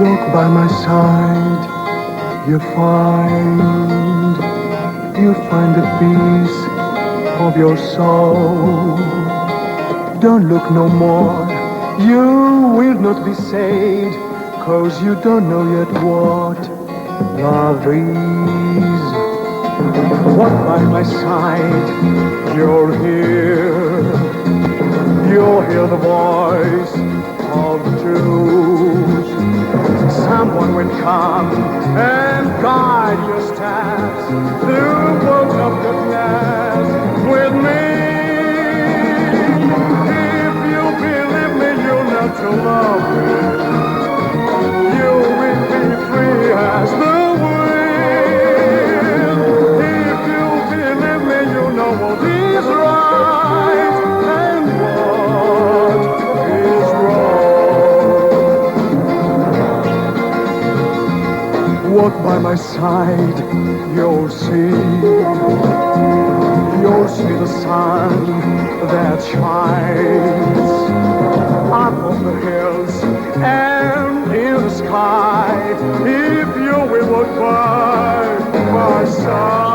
Walk by my side, you find, you find the peace of your soul. Don't look no more, you will not be saved, 'cause you don't know yet what love is. Walk by my side, you'll hear the voice of the truth. Someone will come and guide your steps through worlds of goodness with me. If you believe me, you'll learn to love me. You will be free as the wind. If you believe me, you know what is right and what is wrong. Walk by my side, you'll see the sun that shines up on the hills and in the sky. If you will walk by my side.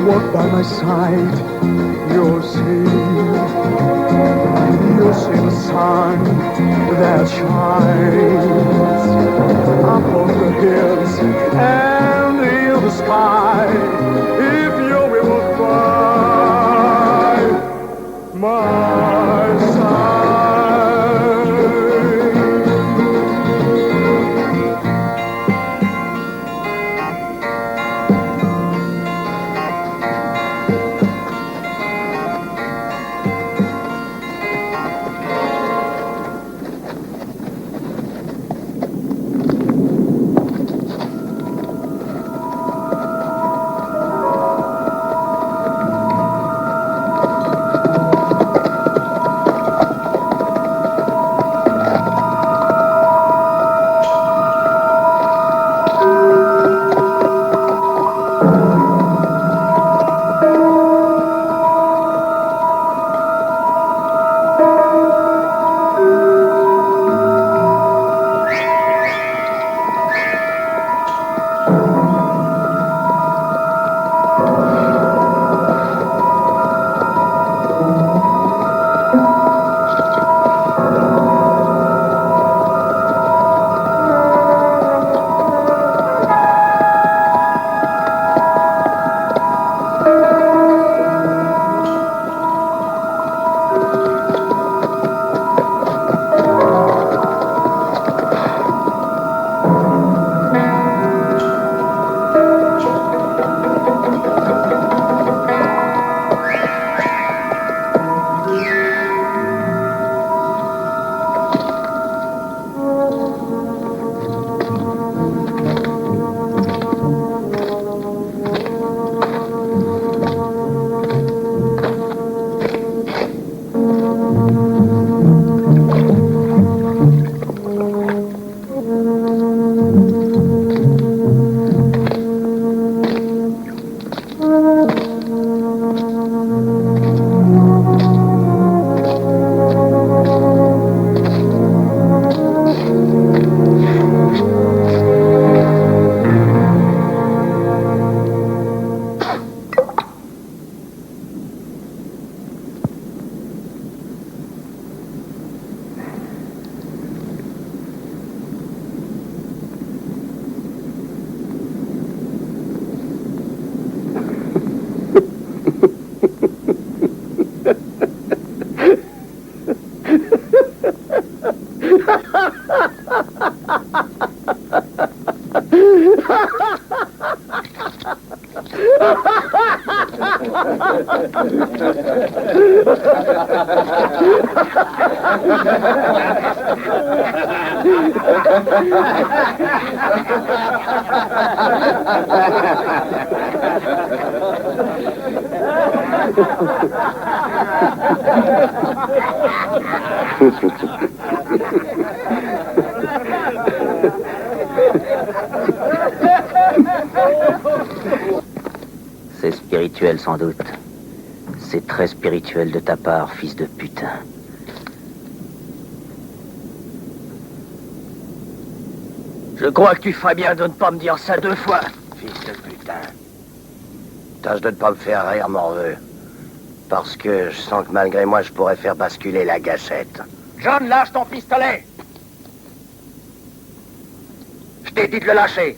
Walk by my side, you'll see the sun that shines up on the hills and in the sky. If you will walk by my side. C'est spirituel sans doute. C'est très spirituel de ta part, fils de putain. Je crois que tu ferais bien de ne pas me dire ça 2 fois. Fils de putain. Tâche de ne pas me faire rire, morveux. Parce que je sens que malgré moi, je pourrais faire basculer la gâchette. John, lâche ton pistolet. Je t'ai dit de le lâcher.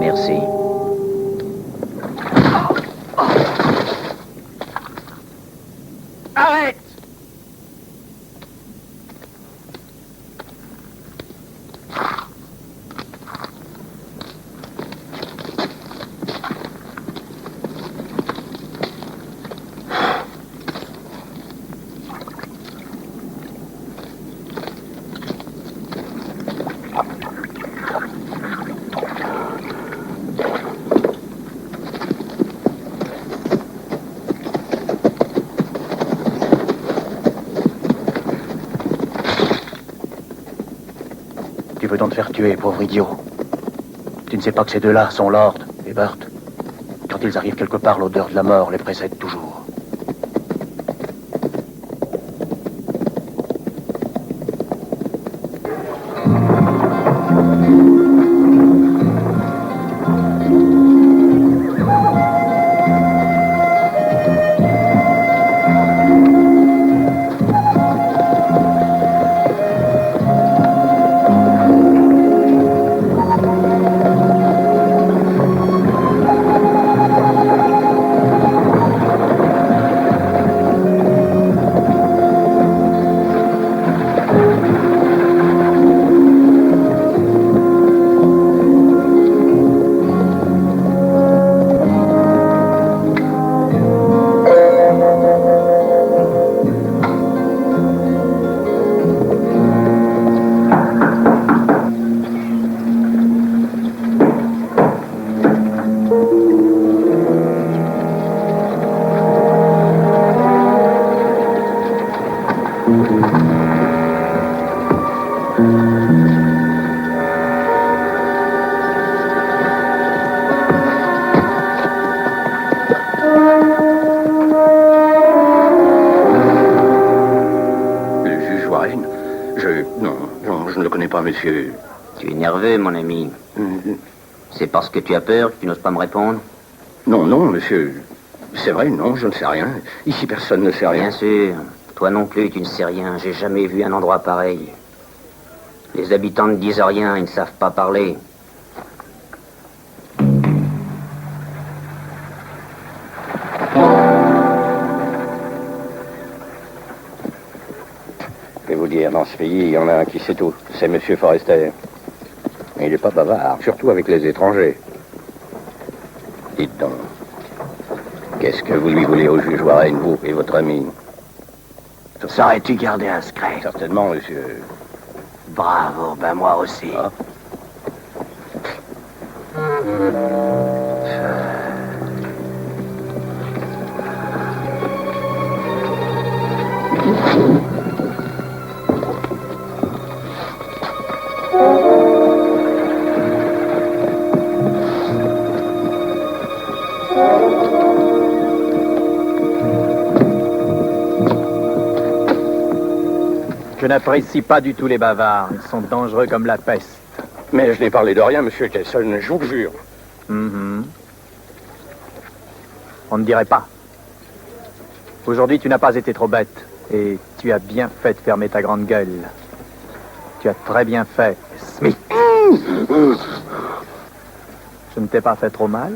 Merci. Arrête! Tu veux donc te faire tuer, pauvre idiot. Tu ne sais pas que ces deux-là sont Lord et Burt. Quand ils arrivent quelque part, l'odeur de la mort les précède toujours. Monsieur. Tu es nerveux, mon ami. C'est parce que tu as peur que tu n'oses pas me répondre? Non, non, monsieur. C'est vrai, non, je ne sais rien. Ici, personne ne sait rien. Bien sûr. Toi non plus, tu ne sais rien. J'ai jamais vu un endroit pareil. Les habitants ne disent rien, ils ne savent pas parler. Je vais vous dire, dans ce pays, il y en a un qui sait tout. C'est Monsieur Forrester. Mais il n'est pas bavard, surtout avec les étrangers. Dites donc, qu'est-ce que vous lui voulez au juge Warren, vous et votre ami? Saurais-tu garder un secret? Certainement, monsieur. Bravo, ben moi aussi. Ah. Je n'apprécie pas du tout les bavards. Ils sont dangereux comme la peste. Mais je n'ai parlé de rien, monsieur Kelson, je vous le jure. On ne dirait pas. Aujourd'hui, tu n'as pas été trop bête. Et tu as bien fait de fermer ta grande gueule. Tu as très bien fait, Smith. Je ne t'ai pas fait trop mal?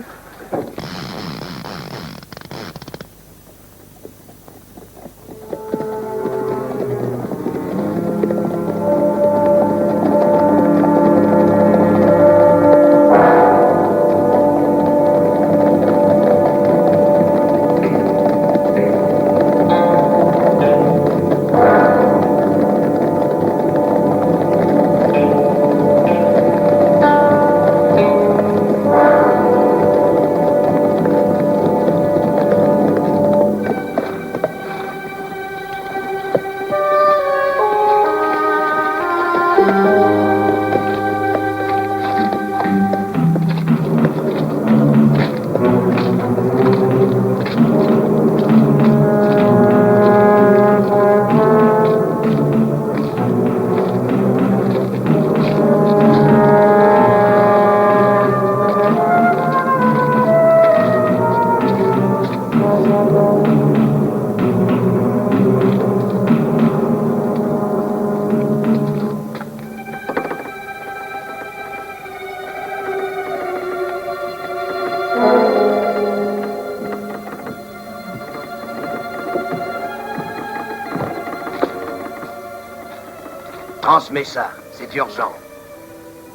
Transmets ça, c'est urgent.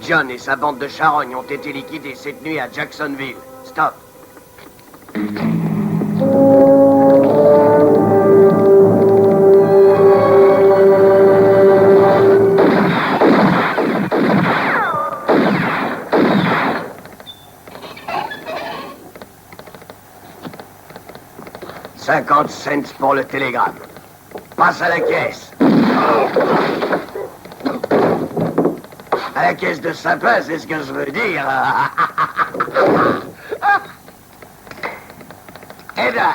John et sa bande de charognes ont été liquidés cette nuit à Jacksonville. Stop. « 50 cents pour le télégramme. Passe à la caisse. À la caisse de sapin, c'est ce que je veux dire. Eh bien.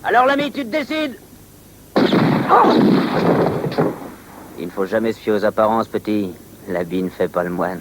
Alors l'ami, tu te décides? Il ne faut jamais se fier aux apparences, petit. L'habit ne fait pas le moine.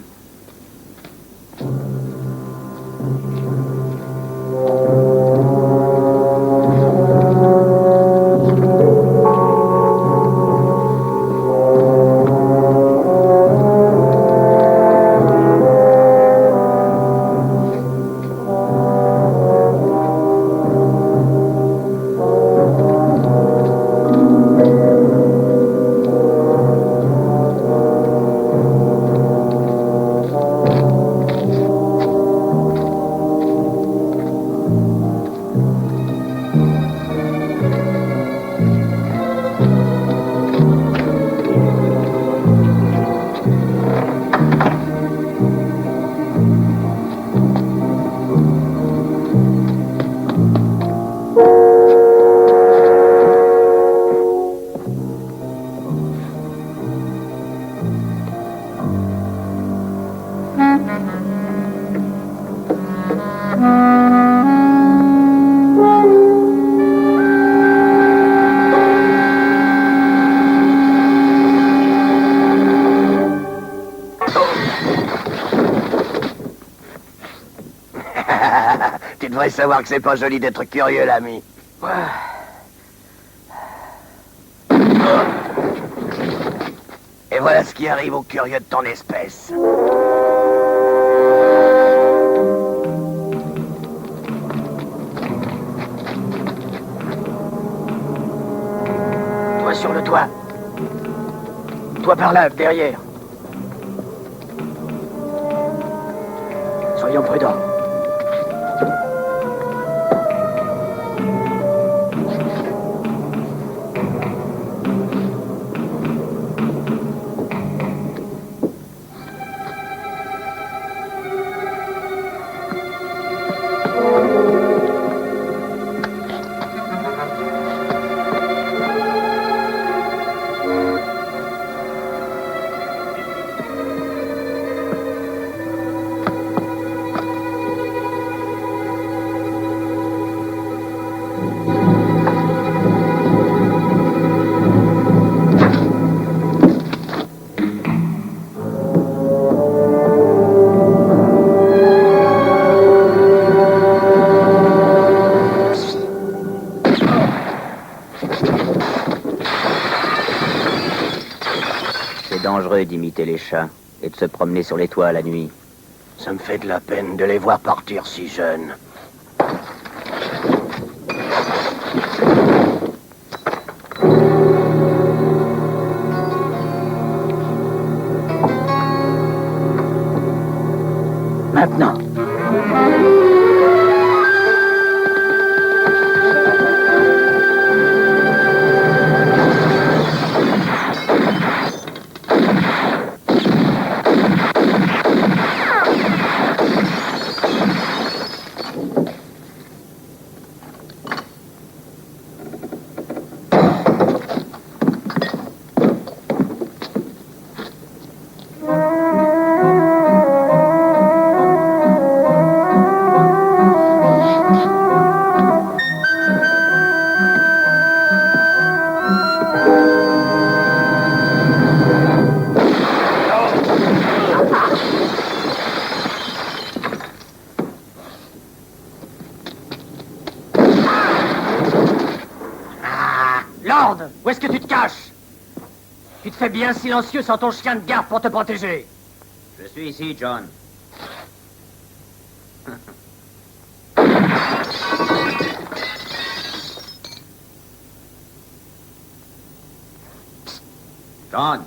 Tu devrais savoir que c'est pas joli d'être curieux, l'ami. Et voilà ce qui arrive aux curieux de ton espèce. Toi sur le toit. Toi par là, derrière. Soyons prudents. C'est dangereux d'imiter les chats et de se promener sur les toits la nuit. Ça me fait de la peine de les voir partir si jeunes. Maintenant. Lord, où est-ce que tu te caches? Tu te fais bien silencieux sans ton chien de garde pour te protéger. Je suis ici, John. John.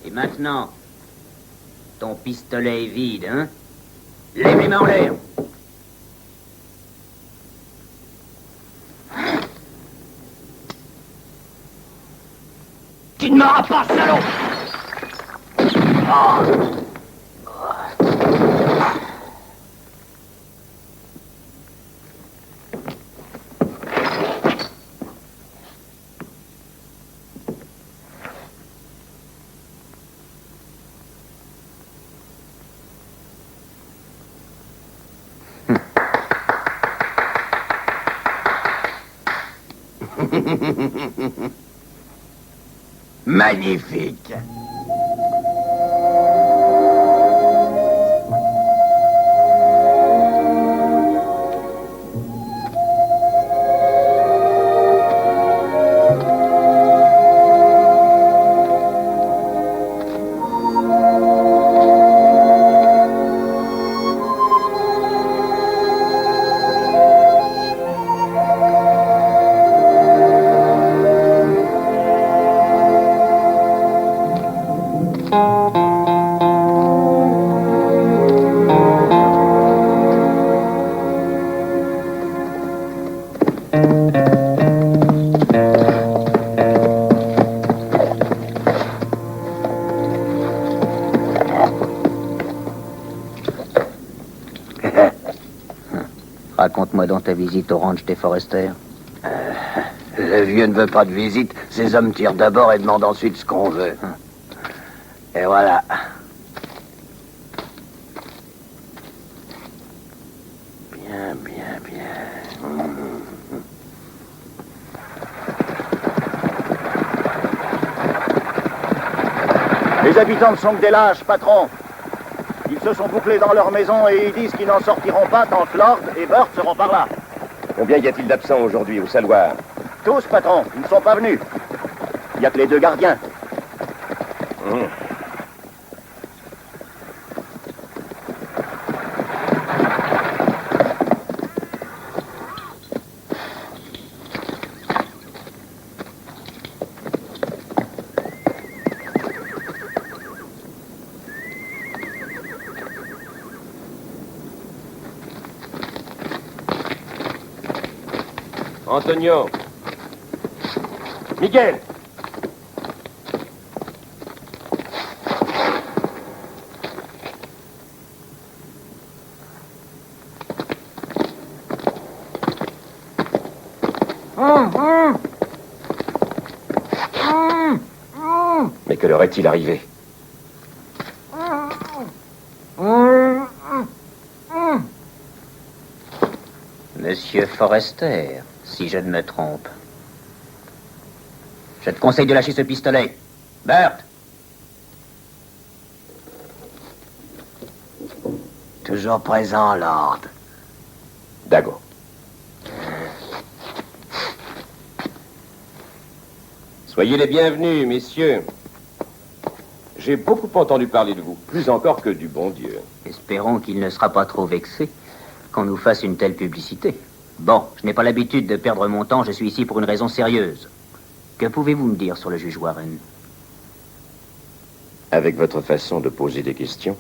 Et maintenant, ton pistolet est vide, hein? Lève les mains en l'air. Tu ne m'auras pas, salaud! Magnifique! Raconte-moi donc ta visite au ranch des Forrester. Le vieux ne veut pas de visite. Ces hommes tirent d'abord et demandent ensuite ce qu'on veut. Et voilà. Bien, bien, bien. Les habitants ne sont que des lâches, patron. Ils se sont bouclés dans leur maison et ils disent qu'ils n'en sortiront pas tant que Lord et Burt seront par là. Combien y a-t-il d'absents aujourd'hui au saloir? Tous, patron, ils ne sont pas venus. Il n'y a que les deux gardiens. Antonio. Miguel. Mais que leur est-il arrivé? Monsieur Forrester, si je ne me trompe. Je te conseille de lâcher ce pistolet. Burt! Toujours présent, Lord. Dago. Soyez les bienvenus, messieurs. J'ai beaucoup entendu parler de vous, plus encore que du bon Dieu. Espérons qu'il ne sera pas trop vexé qu'on nous fasse une telle publicité. Bon, je n'ai pas l'habitude de perdre mon temps, je suis ici pour une raison sérieuse. Que pouvez-vous me dire sur le juge Warren? Avec votre façon de poser des questions,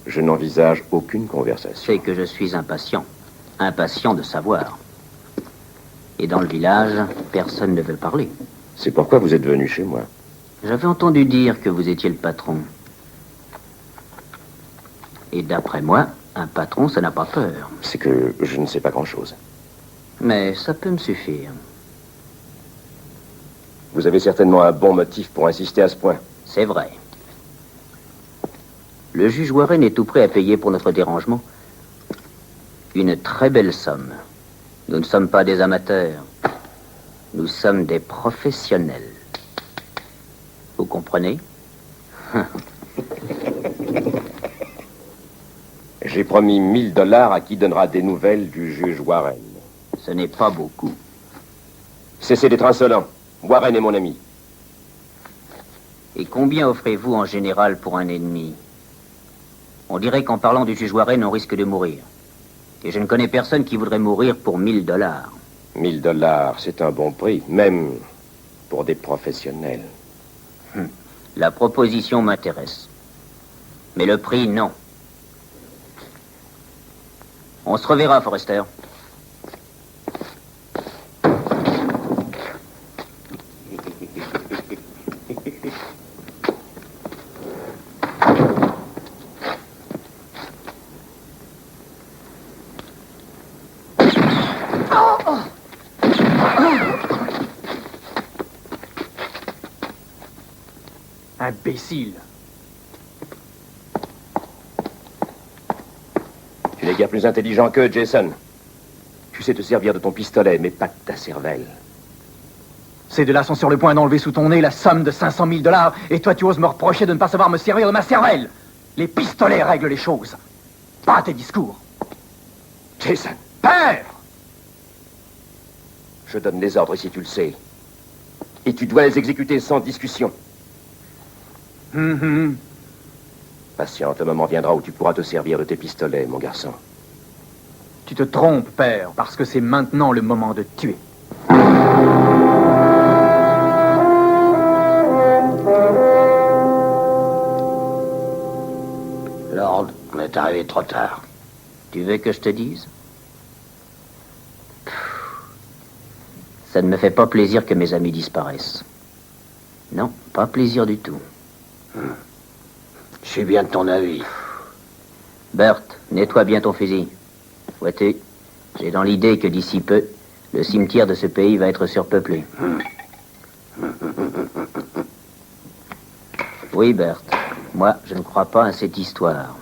je n'envisage aucune conversation. C'est que je suis impatient. Impatient de savoir. Et dans le village, personne ne veut parler. C'est pourquoi vous êtes venu chez moi. J'avais entendu dire que vous étiez le patron. Et d'après moi, un patron, ça n'a pas peur. C'est que je ne sais pas grand-chose. Mais ça peut me suffire. Vous avez certainement un bon motif pour insister à ce point. C'est vrai. Le juge Warren est tout prêt à payer pour notre dérangement une très belle somme. Nous ne sommes pas des amateurs. Nous sommes des professionnels. Vous comprenez? J'ai promis $1000 à qui donnera des nouvelles du juge Warren. Ce n'est pas beaucoup. Cessez d'être insolent. Warren est mon ami. Et combien offrez-vous en général pour un ennemi? On dirait qu'en parlant du juge Warren, on risque de mourir. Et je ne connais personne qui voudrait mourir pour $1000. $1000, c'est un bon prix, même pour des professionnels. La proposition m'intéresse. Mais le prix, non. On se reverra, Forrester. Imbécile. Tu n'es guère plus intelligent qu'eux, Jason. Tu sais te servir de ton pistolet, mais pas de ta cervelle. Ces deux-là sont sur le point d'enlever sous ton nez la somme de $500 000, et toi tu oses me reprocher de ne pas savoir me servir de ma cervelle. Les pistolets règlent les choses. Pas tes discours. Jason, Père! je donne les ordres si tu le sais. Et tu dois les exécuter sans discussion. Patiente, le moment viendra où tu pourras te servir de tes pistolets, mon garçon. Tu te trompes, père, parce que c'est maintenant le moment de tuer. Lord, on est arrivé trop tard. Tu veux que je te dise? Ça ne me fait pas plaisir que mes amis disparaissent. Non, pas plaisir du tout. Je suis bien de ton avis. Bert, nettoie bien ton fusil. Vois-tu, j'ai dans l'idée que d'ici peu, le cimetière de ce pays va être surpeuplé. Oui, Bert, moi, je ne crois pas à cette histoire.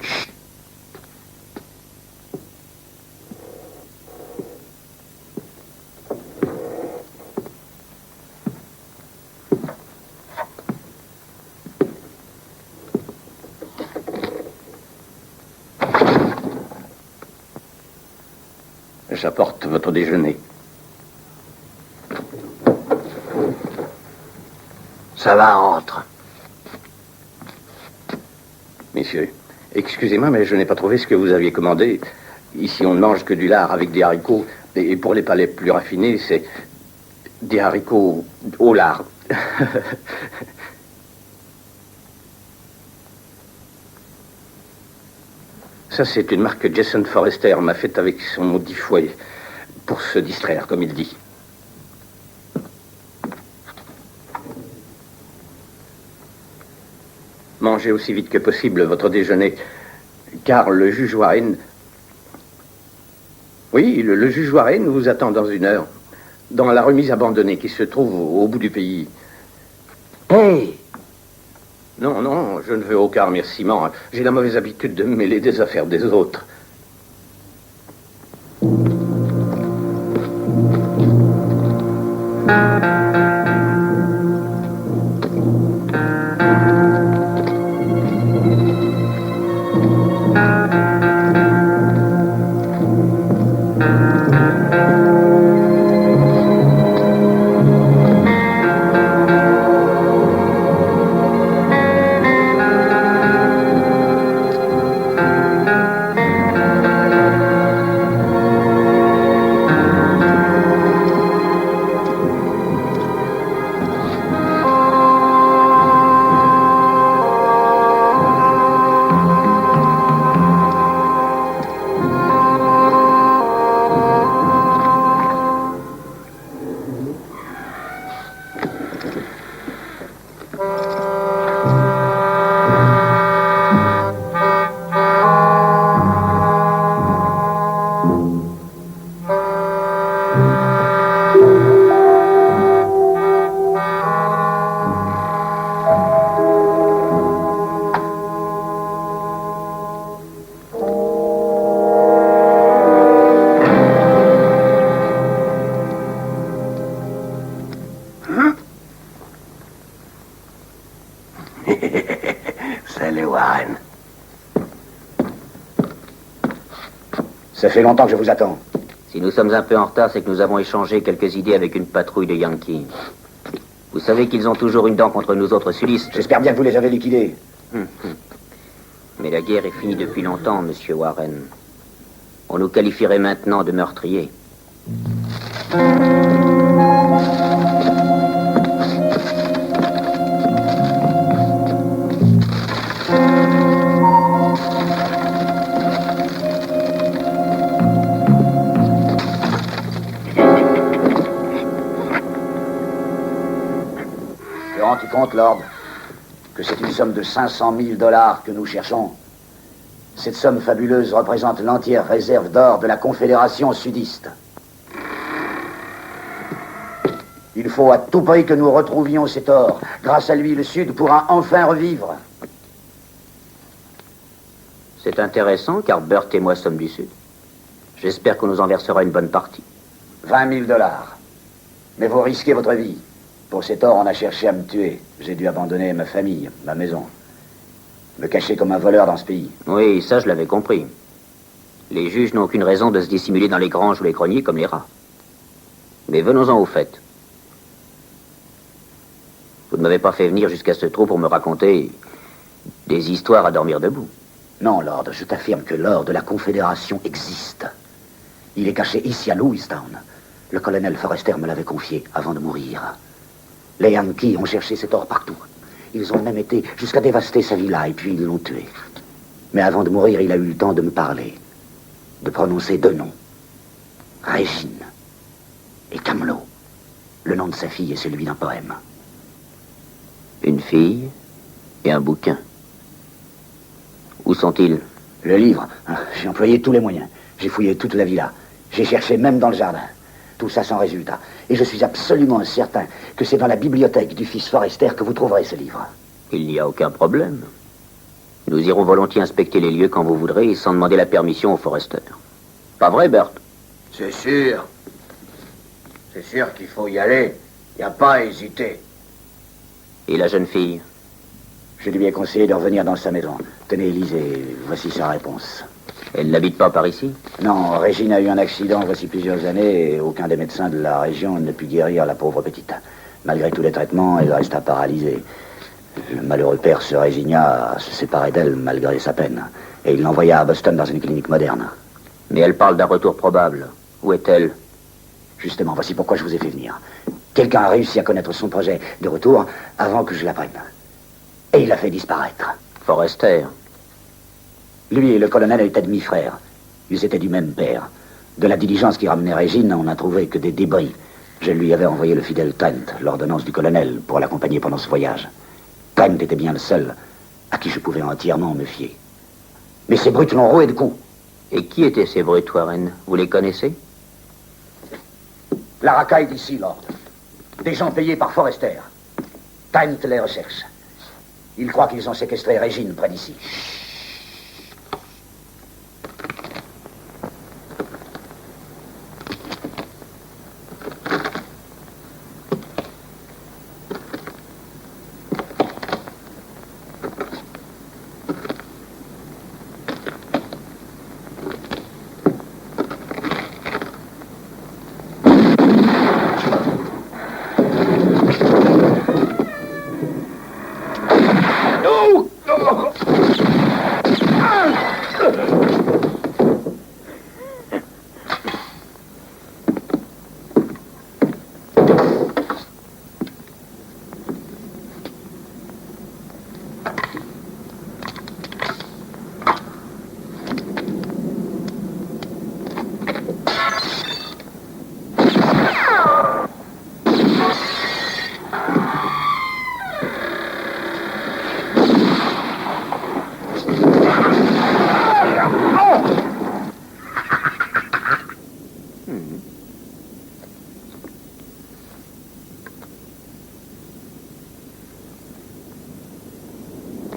J'apporte votre déjeuner. Ça va, entre. Messieurs, excusez-moi, mais je n'ai pas trouvé ce que vous aviez commandé. Ici, on ne mange que du lard avec des haricots. Et pour les palais plus raffinés, c'est des haricots au lard. Ça, c'est une marque que Jason Forrester m'a faite avec son maudit fouet, pour se distraire, comme il dit. Mangez aussi vite que possible votre déjeuner, car le juge Warren... Oui, le juge Warren vous attend dans 1 heure, dans la remise abandonnée qui se trouve au bout du pays. Hey! Non, non, je ne veux aucun remerciement. J'ai la mauvaise habitude de me mêler des affaires des autres. Salut, Warren. Ça fait longtemps que je vous attends. Si nous sommes un peu en retard, c'est que nous avons échangé quelques idées avec une patrouille de Yankees. Vous savez qu'ils ont toujours une dent contre nous autres sulistes. J'espère bien que vous les avez liquidés. Mais la guerre est finie depuis longtemps, monsieur Warren. On nous qualifierait maintenant de meurtriers. Te rends-tu compte, Lord, que c'est une somme de 500 000 dollars que nous cherchons? Cette somme fabuleuse représente l'entière réserve d'or de la Confédération sudiste. Il faut à tout prix que nous retrouvions cet or. Grâce à lui, le Sud pourra enfin revivre. C'est intéressant, car Burt et moi sommes du Sud. J'espère qu'on nous en versera une bonne partie. 20 000 dollars. Mais vous risquez votre vie. Pour cet or, on a cherché à me tuer. J'ai dû abandonner ma famille, ma maison. Me cacher comme un voleur dans ce pays. Oui, ça je l'avais compris. Les juges n'ont aucune raison de se dissimuler dans les granges ou les greniers comme les rats. Mais venons-en au fait. Vous ne m'avez pas fait venir jusqu'à ce trou pour me raconter des histoires à dormir debout. Non, Lord, je t'affirme que l'or de la Confédération existe. Il est caché ici à Lewistown. Le colonel Forrester me l'avait confié avant de mourir. Les Yankees ont cherché cet or partout. Ils ont même été jusqu'à dévaster sa villa et puis ils l'ont tué. Mais avant de mourir, il a eu le temps de me parler. De prononcer deux noms. Régine et Camelot. Le nom de sa fille est celui d'un poème. Une fille et un bouquin. Où sont-ils? Le livre, j'ai employé tous les moyens. J'ai fouillé toute la villa. J'ai cherché même dans le jardin. Tout ça sans résultat. Et je suis absolument certain que c'est dans la bibliothèque du fils Forrester que vous trouverez ce livre. Il n'y a aucun problème. Nous irons volontiers inspecter les lieux quand vous voudrez et sans demander la permission au Forrester. Pas vrai, Bert? C'est sûr. C'est sûr qu'il faut y aller. Il n'y a pas à hésiter. Et la jeune fille? Je lui ai conseillé de revenir dans sa maison. Tenez, lisez, voici sa réponse. Elle n'habite pas par ici? Non, Régine a eu un accident voici plusieurs années et aucun des médecins de la région ne put guérir la pauvre petite. Malgré tous les traitements, elle resta paralysée. Le malheureux père se résigna à se séparer d'elle malgré sa peine. Et il l'envoya à Boston dans une clinique moderne. Mais elle parle d'un retour probable. Où est-elle? Justement, voici pourquoi je vous ai fait venir. Quelqu'un a réussi à connaître son projet de retour avant que je l'apprenne. Et il l'a fait disparaître. Forrester. Lui et le colonel étaient demi-frères. Ils étaient du même père. De la diligence qui ramenait Régine, on n'a trouvé que des débris. Je lui avais envoyé le fidèle Trent, l'ordonnance du colonel, pour l'accompagner pendant ce voyage. Trent était bien le seul à qui je pouvais entièrement me fier. Mais ces brutes l'ont roué de coups. Et qui étaient ces brutes, Warren? Vous les connaissez? La racaille d'ici, Lord. Des gens payés par Forrester. Trent les recherche. Ils croient qu'ils ont séquestré Régine près d'ici.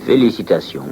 Félicitations.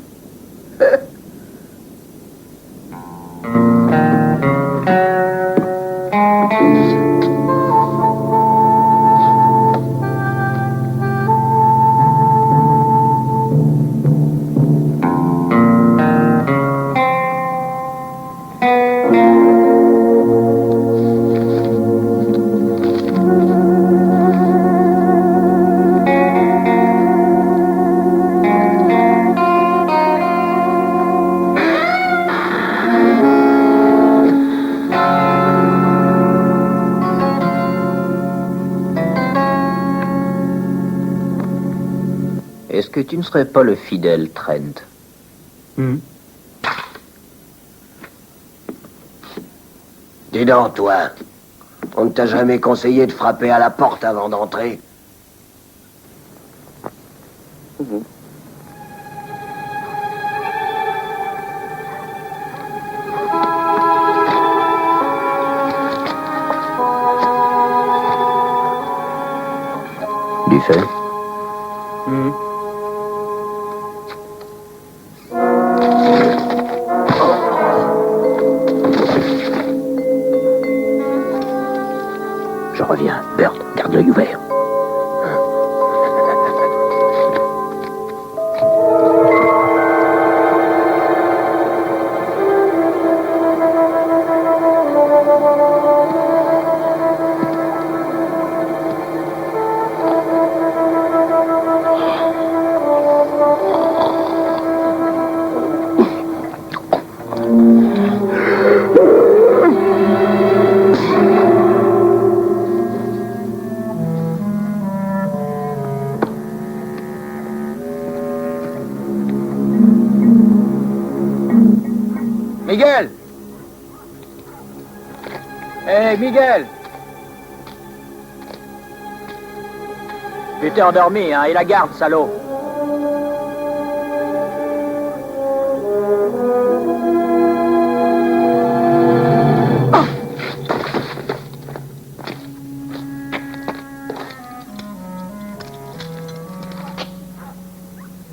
Est-ce que tu ne serais pas le fidèle Trent? Dis donc, toi, on ne t'a jamais conseillé de frapper à la porte avant d'entrer? Du fait? Je reviens. Bert, garde l'œil ouvert. Miguel! Hé, Miguel! Tu t'es endormi, hein, et la garde, salaud!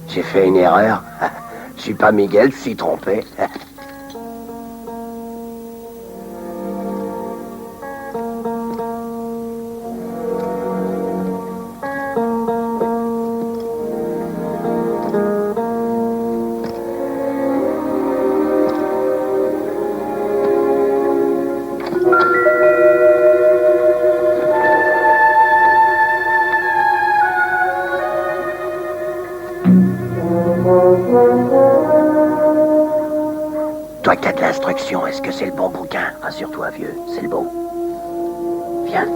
J'ai fait une erreur. Je suis pas Miguel, je suis trompé. Toi qui as de l'instruction, est-ce que c'est le bon bouquin? Rassure-toi, vieux, c'est le bon. Viens.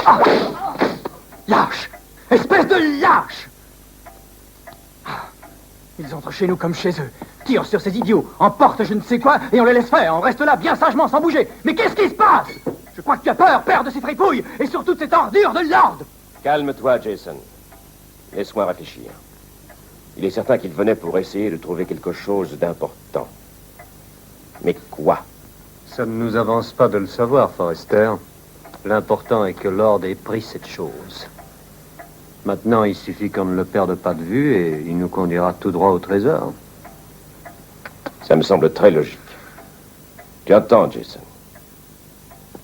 Ah! Lâche! Espèce de lâche! Ah. Ils entrent chez nous comme chez eux. Tirent sur ces idiots, emportent je ne sais quoi, et on les laisse faire. On reste là bien sagement, sans bouger. Mais qu'est-ce qui se passe? Je crois que tu as peur, père de ces fripouilles, et surtout de cette ordure de Lord! Calme-toi, Jason. Laisse-moi réfléchir. Il est certain qu'il venait pour essayer de trouver quelque chose d'important. Mais quoi? Ça ne nous avance pas de le savoir, Forrester. L'important est que Lord ait pris cette chose. Maintenant, il suffit qu'on ne le perde pas de vue et il nous conduira tout droit au trésor. Ça me semble très logique. Tu entends, Jason?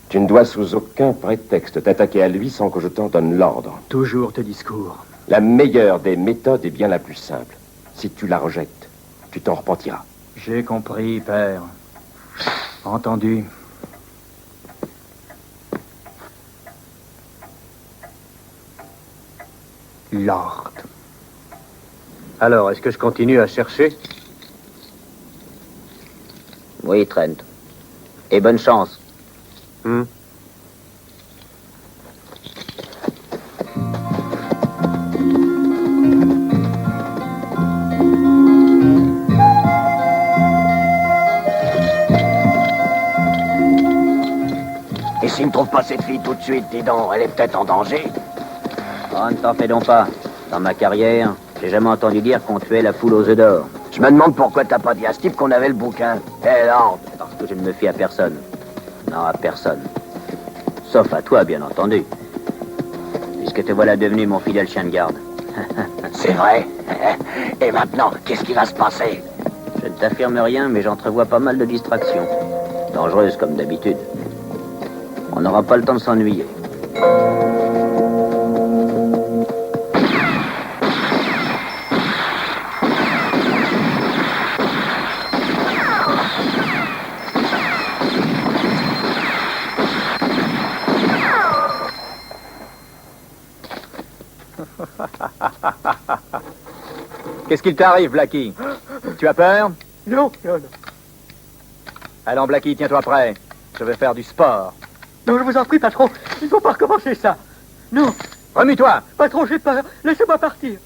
Tu ne dois sous aucun prétexte t'attaquer à lui sans que je t'en donne l'ordre. Toujours tes discours. La meilleure des méthodes est bien la plus simple. Si tu la rejettes, tu t'en repentiras. J'ai compris, père. Entendu. Lord. Alors, est-ce que je continue à chercher? Oui, Trent. Et bonne chance. Et s'il ne trouve pas cette fille tout de suite, dis donc, elle est peut-être en danger. Oh, ne t'en fais donc pas. Dans ma carrière, j'ai jamais entendu dire qu'on tuait la poule aux œufs d'or. Je me demande pourquoi t'as pas dit à ce type qu'on avait le bouquin. Lord. Parce que je ne me fie à personne. Non, à personne. Sauf à toi, bien entendu. Puisque te voilà devenu mon fidèle chien de garde. C'est vrai. Et maintenant, qu'est-ce qui va se passer? Je ne t'affirme rien, mais j'entrevois pas mal de distractions. Dangereuses comme d'habitude. On n'aura pas le temps de s'ennuyer. Qu'est-ce qu'il t'arrive, Blackie? Tu as peur? Non, non, non. Allons, Blackie, tiens-toi prêt. Je vais faire du sport. Non, je vous en prie, patron. Il ne faut pas recommencer ça. Non, Remue-toi. patron, j'ai peur. Laissez-moi partir.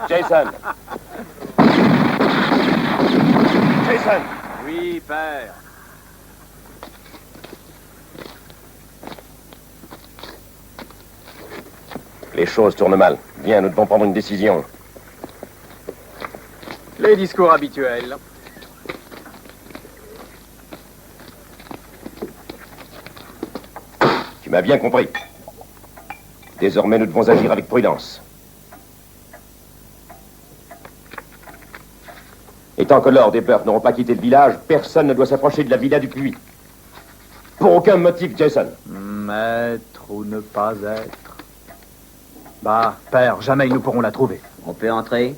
Jason. Jason. Oui, père. Les choses tournent mal. Viens, nous devons prendre une décision. Les discours habituels. Tu m'as bien compris. Désormais, nous devons agir avec prudence. Et tant que Lord et Burt n'auront pas quitté le village, personne ne doit s'approcher de la villa du puits. Pour aucun motif, Jason. Être ou ne pas être. Bah, père, jamais ils ne pourront la trouver. On peut entrer?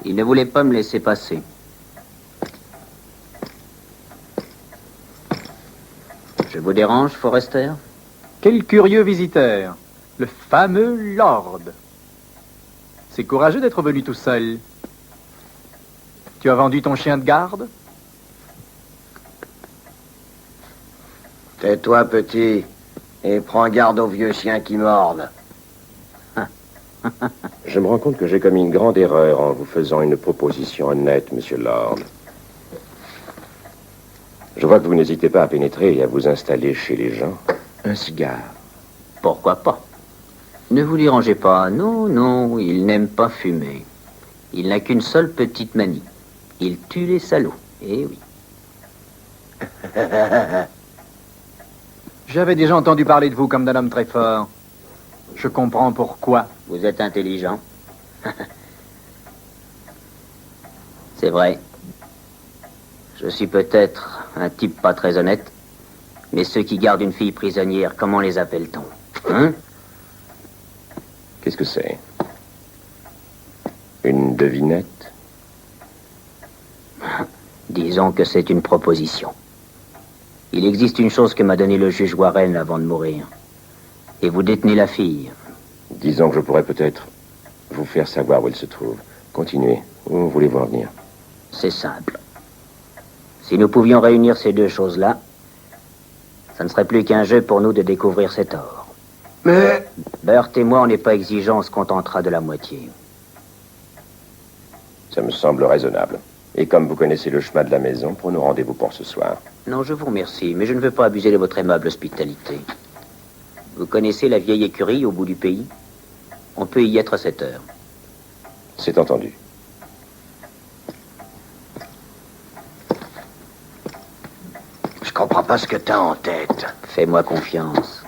Il ne voulait pas me laisser passer. Je vous dérange, Forrester? Quel curieux visiteur. Le fameux Lord. C'est courageux d'être venu tout seul. Tu as vendu ton chien de garde? Tais-toi, petit, et prends garde aux vieux chiens qui mordent. Je me rends compte que j'ai commis une grande erreur en vous faisant une proposition honnête, monsieur Lord. Je vois que vous n'hésitez pas à pénétrer et à vous installer chez les gens. Un cigare. Pourquoi pas? Ne vous dérangez pas. Non, non, il n'aime pas fumer. Il n'a qu'une seule petite manie. Il tue les salauds. Eh oui. J'avais déjà entendu parler de vous comme d'un homme très fort. Je comprends pourquoi. Vous êtes intelligent. C'est vrai. Je suis peut-être un type pas très honnête, mais ceux qui gardent une fille prisonnière, comment les appelle-t-on? Hein? Qu'est-ce que c'est? Une devinette? Disons que c'est une proposition. Il existe une chose que m'a donnée le juge Warren avant de mourir. Et vous détenez la fille. Disons que je pourrais peut-être vous faire savoir où elle se trouve. Continuez. Où voulez-vous en venir? C'est simple. Si nous pouvions réunir ces deux choses-là, ça ne serait plus qu'un jeu pour nous de découvrir cet or. Mais... Burt et moi, on n'est pas exigeants, on se contentera de la moitié. Ça me semble raisonnable. Et comme vous connaissez le chemin de la maison, prenons rendez-vous pour ce soir. Non, je vous remercie, mais je ne veux pas abuser de votre aimable hospitalité. Vous connaissez la vieille écurie au bout du pays? On peut y être à 7 heures. C'est entendu. Je comprends pas ce que t'as en tête. Fais-moi confiance.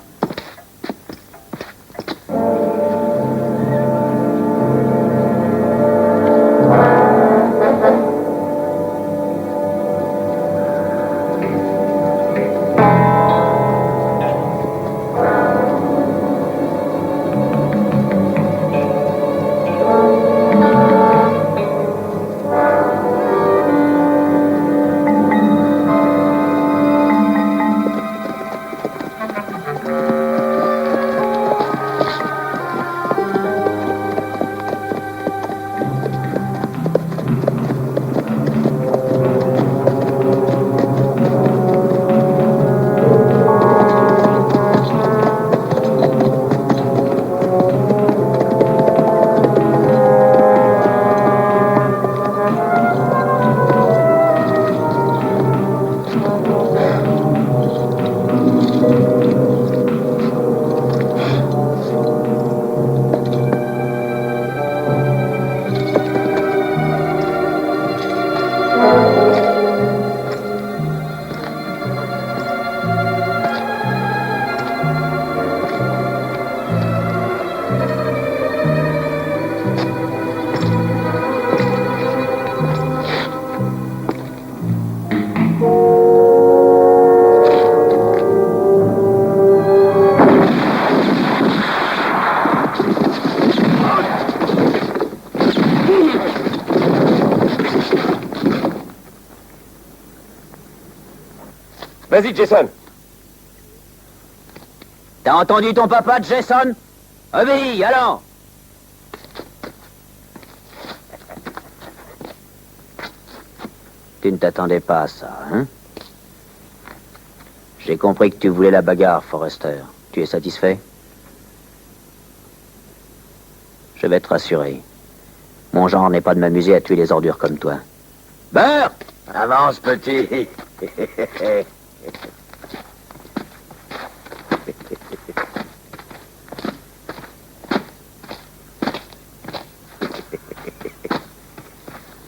Vas-y, Jason. T'as entendu ton papa, Jason? Obéis, allons! Tu ne t'attendais pas à ça, hein? J'ai compris que tu voulais la bagarre, Forrester. Tu es satisfait? Je vais te rassurer. Mon genre n'est pas de m'amuser à tuer les ordures comme toi. Bert! Avance, petit.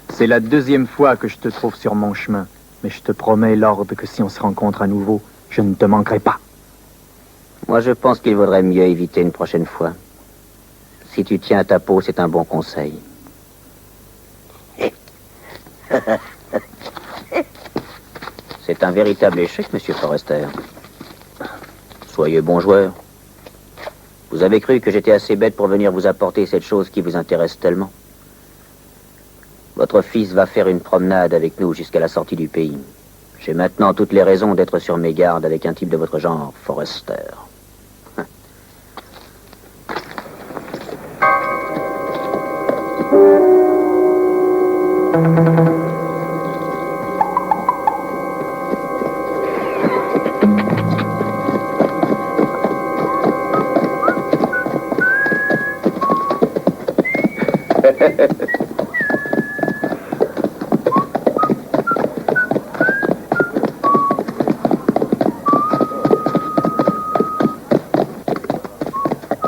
C'est la deuxième fois que je te trouve sur mon chemin. Mais je te promets, Lord, que si on se rencontre à nouveau, je ne te manquerai pas. Moi, je pense qu'il vaudrait mieux éviter une prochaine fois. Si tu tiens à ta peau, c'est un bon conseil. C'est un véritable échec, monsieur Forrester. Soyez bon joueur. Vous avez cru que j'étais assez bête pour venir vous apporter cette chose qui vous intéresse tellement. Votre fils va faire une promenade avec nous jusqu'à la sortie du pays. J'ai maintenant toutes les raisons d'être sur mes gardes avec un type de votre genre, Forrester.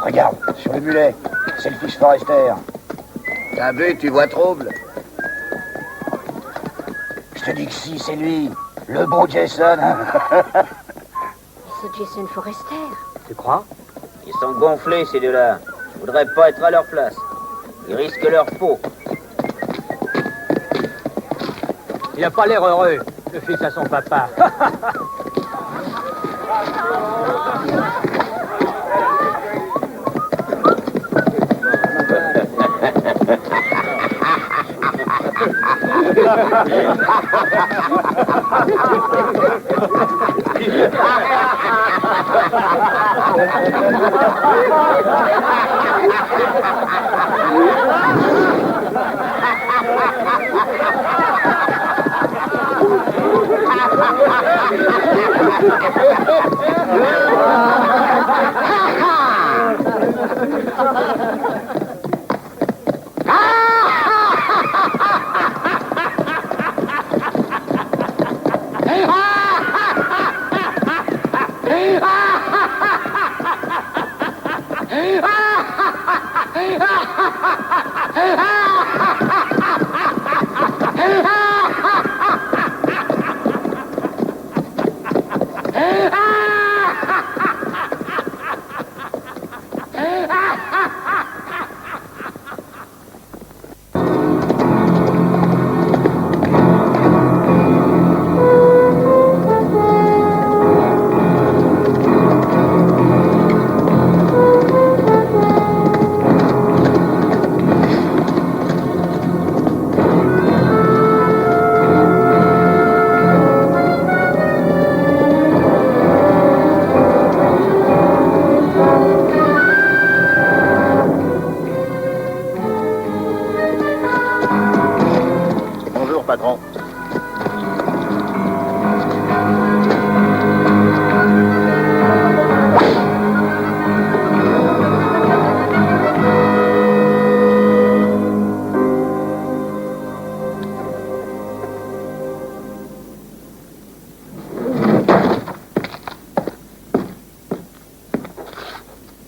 Regarde, sur le mulet, c'est le fils Forrester. T'as vu, tu vois trouble. Je te dis que si, c'est lui, le beau Jason. C'est Jason Forrester. Tu crois? Ils sont gonflés, ces deux-là. Je voudrais pas être à leur place. Ils risquent leur peau. Il a pas l'air heureux, le fils à son papa. Bonjour, patron.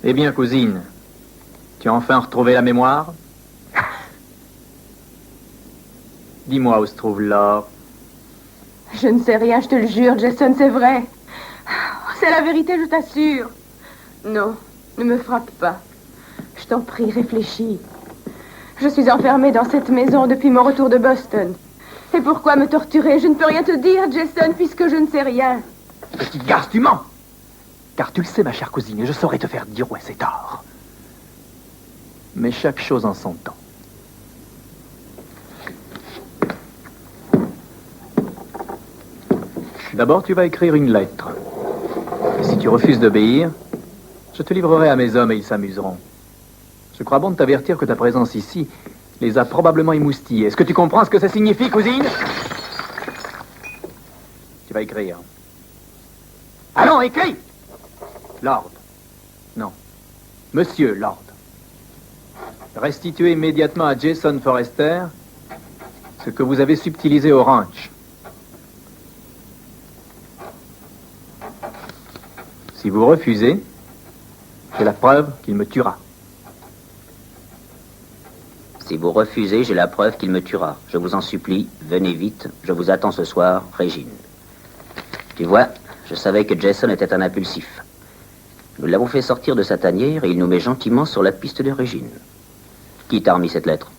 Eh bien, cousine, tu as enfin retrouvé la mémoire? Dis-moi où se trouve l'or. Je ne sais rien, je te le jure, Jason, c'est vrai. C'est la vérité, je t'assure. Non, ne me frappe pas. Je t'en prie, réfléchis. Je suis enfermée dans cette maison depuis mon retour de Boston. Et pourquoi me torturer? Je ne peux rien te dire, Jason, puisque je ne sais rien. Petite garce, tu mens! Car tu le sais, ma chère cousine, et je saurais te faire dire où est cet or. Mais chaque chose en son temps. D'abord, tu vas écrire une lettre. Et si tu refuses d'obéir, je te livrerai à mes hommes et ils s'amuseront. Je crois bon de t'avertir que ta présence ici les a probablement émoustillés. Est-ce que tu comprends ce que ça signifie, cousine? Tu vas écrire. Allons, écris! Lord. Non. Monsieur Lord. Restituez immédiatement à Jason Forrester ce que vous avez subtilisé au ranch. Si vous refusez, j'ai la preuve qu'il me tuera. Si vous refusez, j'ai la preuve qu'il me tuera. Je vous en supplie, venez vite. Je vous attends ce soir, Régine. Tu vois, je savais que Jason était un impulsif. Nous l'avons fait sortir de sa tanière et il nous met gentiment sur la piste de Régine. Qui t'a remis cette lettre?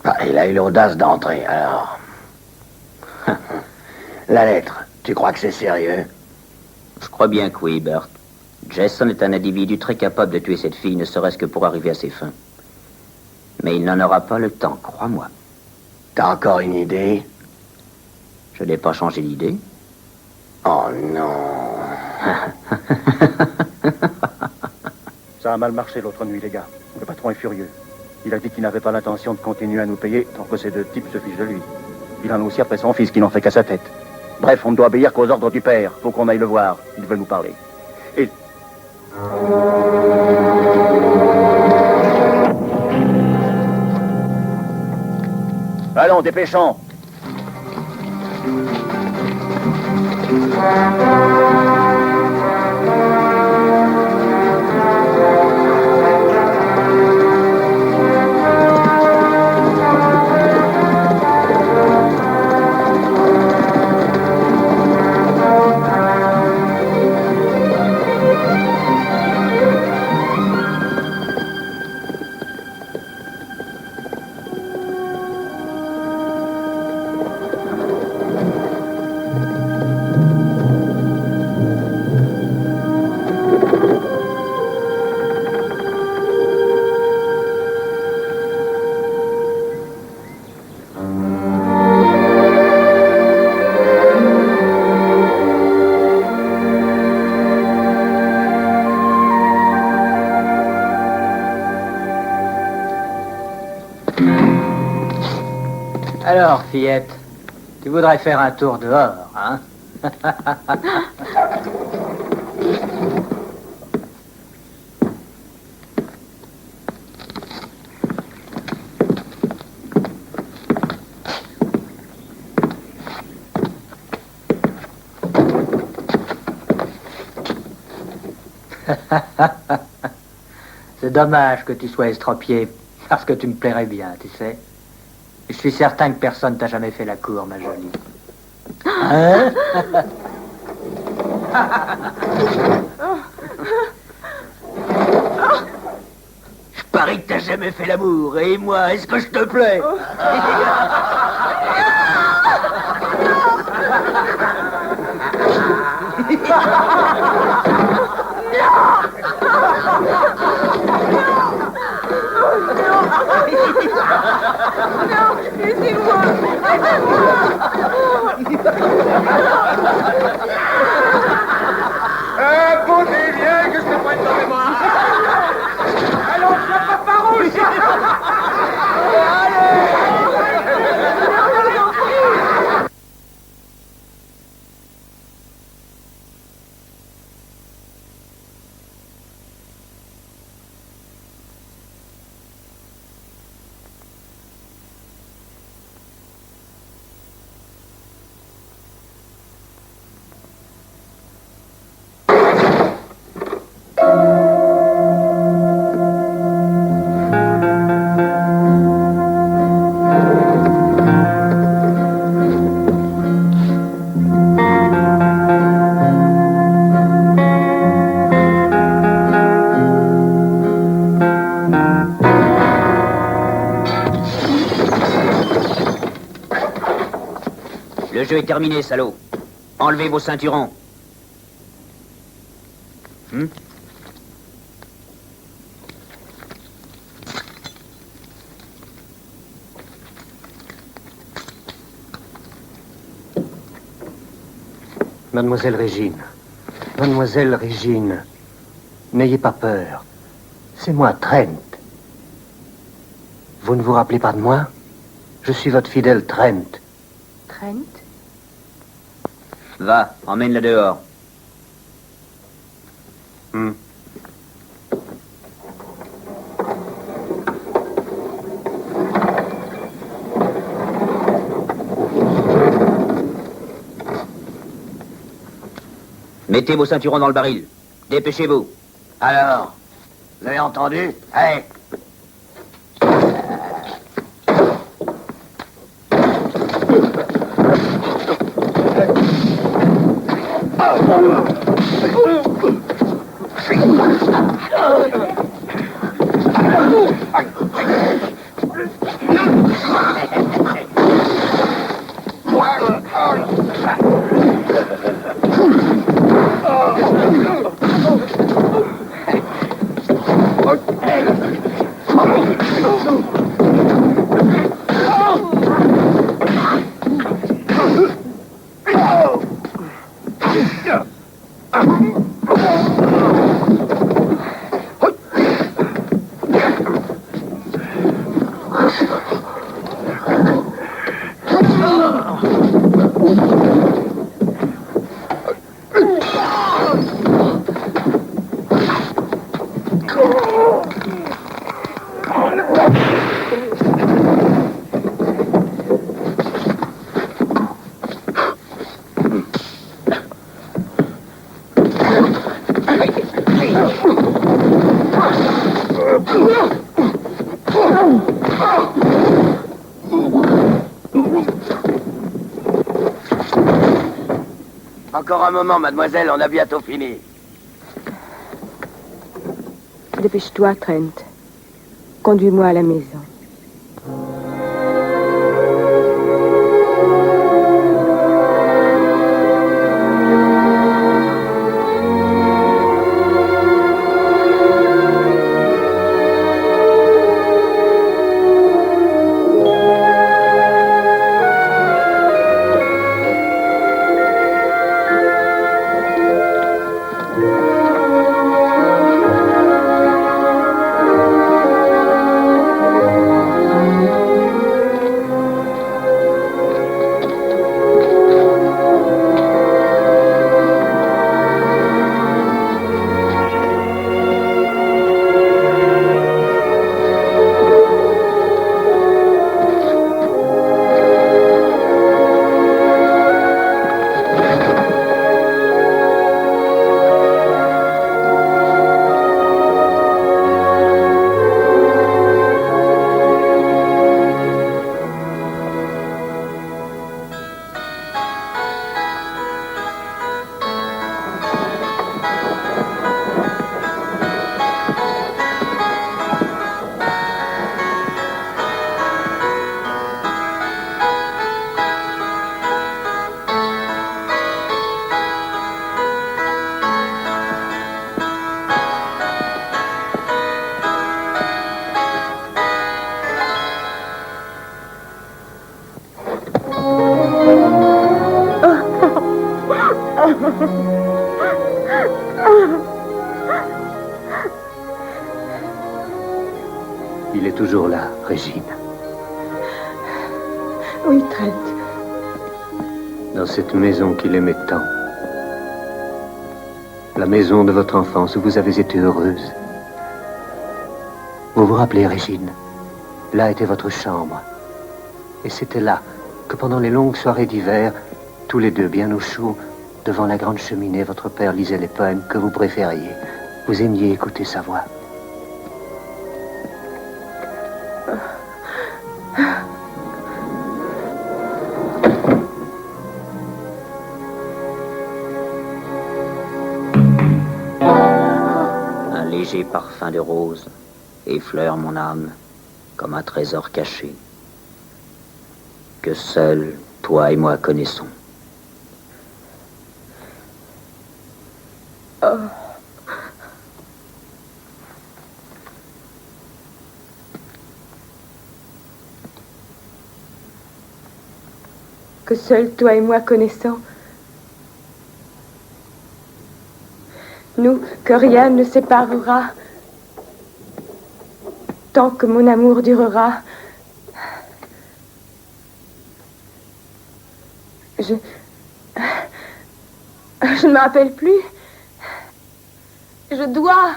Ah, il a eu l'audace d'entrer, alors. La lettre, tu crois que c'est sérieux? Je crois bien que oui, Bert. Jason est un individu très capable de tuer cette fille, ne serait-ce que pour arriver à ses fins. Mais il n'en aura pas le temps, crois-moi. T'as encore une idée? Je n'ai pas changé d'idée. Oh non. Ça a mal marché l'autre nuit, les gars. Le patron est furieux. Il a dit qu'il n'avait pas l'intention de continuer à nous payer tant que ces deux types se fichent de lui. Il en a aussi après son fils qui n'en fait qu'à sa tête. Bref, on ne doit obéir qu'aux ordres du père. Faut qu'on aille le voir. Il veut nous parler. Et... Allons, dépêchons. Alors, fillette, tu voudrais faire un tour dehors, hein? C'est dommage que tu sois estropié, parce que tu me plairais bien, tu sais. Je suis certain que personne t'a jamais fait la cour, ma jolie. Hein? Je parie que t'as jamais fait l'amour. Et moi, est-ce que je te plais? Non, laissez-moi. Posez bien que je te pointe dans les bras. Allons, je la pas farouche. Le jeu est terminé, salaud. Enlevez vos ceinturons. Mademoiselle Régine. Mademoiselle Régine. N'ayez pas peur. C'est moi, Trent. Vous ne vous rappelez pas de moi? Je suis votre fidèle Trent. Trent? Va, emmène-la dehors. Mettez vos ceinturons dans le baril. Dépêchez-vous. Alors, vous avez entendu? Allez. Encore un moment, mademoiselle, on a bientôt fini. Dépêche-toi, Trent. Conduis-moi à la maison. Il est toujours là, Régine. Oui, Trent. Dans cette maison qu'il aimait tant. La maison de votre enfance où vous avez été heureuse. Vous vous rappelez, Régine? Là était votre chambre. Et c'était là que pendant les longues soirées d'hiver, tous les deux bien au chaud, devant la grande cheminée, votre père lisait les poèmes que vous préfériez. Vous aimiez écouter sa voix. Un léger parfum de rose effleure mon âme comme un trésor caché que seuls toi et moi connaissons. Oh. Que seuls toi et moi connaissons. que rien ne séparera tant que mon amour durera. Je ne me rappelle plus. Je dois.